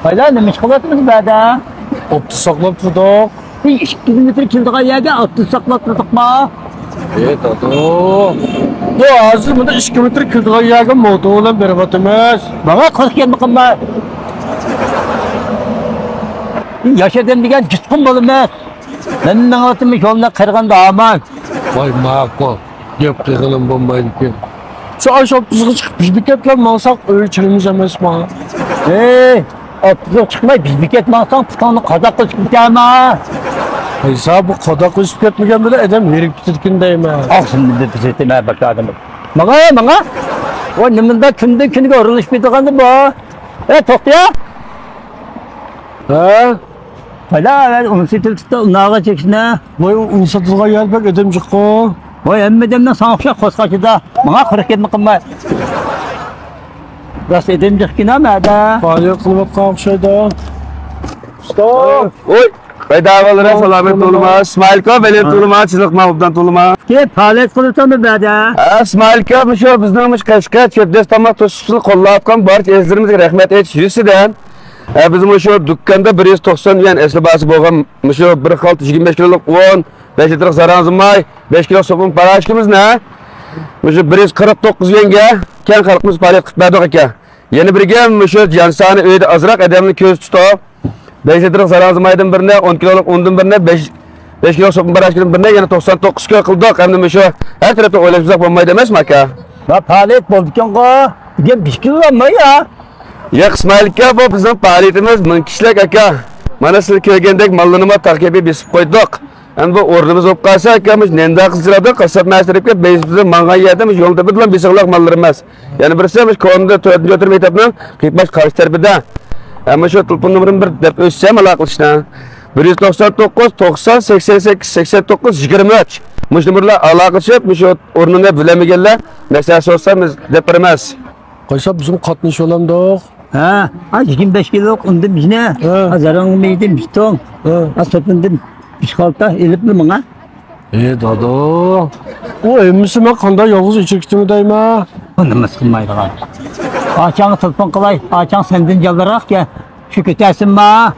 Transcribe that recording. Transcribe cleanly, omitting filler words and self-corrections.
Hayla nima ish qilyapmiz ba'da? Opti saqlab turdik. 2 kilometr keldigan yerga otni saqlab turdikmi? Dado. Bu hozir bunda 2 metr kirdigan yerga motor bilan beryapmiz. Bana 40 kelmiqimmi? Yaşadım degan jitqin bo'lmas. Mening otim yo'lni qirg'anda aman. Voy ma'qul. Gap qilganim bo'lmaydi-ku. Shu optiga chiqib biz bekatlar maqsad o'lchimiz emasmi? Otga chiqmay biz bekatmasang putonni qazoq qilib ketama. Haysa bu qadoq qilib ketmagan bilan adam herib ketgan deyman. Oqsimni deb bizetime bakladım. Mana. O nimada kunga urilishib ketgandi bu. To'xta. Ha? Hala universitetda unaga chekishni. Voy universitetga yelbek adam chiqqo. Voy hammadamdan sağıqşa qo'sqachida. Menga 40 ketmiqimmi? Rast edem chiqqinami ada? Faaliyet qilib qo'yishadi. Stop. Oy. Bedavalara selamet olma. İsmailko benim tuluma çizik mahbubdan tuluma. Ke faaliyet qilibsanmi ba'da? İsmailko şu bizning Qashqa Chepdes tomoq to'sishni qo'llayotgan barcha ezlarimizga rahmat aytish yuzasidan bizim şu dükkanda 190 yuan eslabasi bo'lgan şu bir xalt 25 kiloluk un, 5 litr zaranzimay, 5 kilo sopun parashkimiz ne? Şu 149 yuanga keng xalqimiz faaliyet qilib berdik ekan. Yana birga şu jansani uyda azroq adamni ko'z tutib 5 litr zaranzimaydan birine, 10 kiloluk undan birine, 5 kilo sopun parashkidan birine yana 99 kilo qildik. Hamda şu her tarafdan o'ylashsak bo'lmaydi emasmi aka? Va faaliyet bo'ldi-ku. Degan 5 kilogrammi ya? Ya İsmailka bu bizim faaliyetimiz 1000 kişilik aka. Mana siz kelgandek mallanma taqibi besib qo'ydik. Endi bu o'rnimiz bo'lib qolsa akamiz nenda qizdiradi, qasab masrifga bizning mangan yerdamiz yo'lda bir bilan besiqloq mallarimiz. Ya'ni birsimiz konda 4-chi maktabning qiybash qarshi tarafida. Ama şu telefon numaramı bir deb o'tsam aloqalashdan. 199 90 88 89 23. Mush numarlar aloqalashib, mush o'rnini bilamaganlar masalasi olsamiz deb beramiz. Qaysa bizim qatnash olamdiq. Ha, 25 kiloluk undan bizne. Zarangmaydim biton. Asopindim pişxalta elibmi menga? Dado. O emmisi men qanday yolg'iz ichirkitimi deyma? Nima qilmaydigan. Açan telefon qilay, açan senden jaldiroq ke. Shu ketasinmi?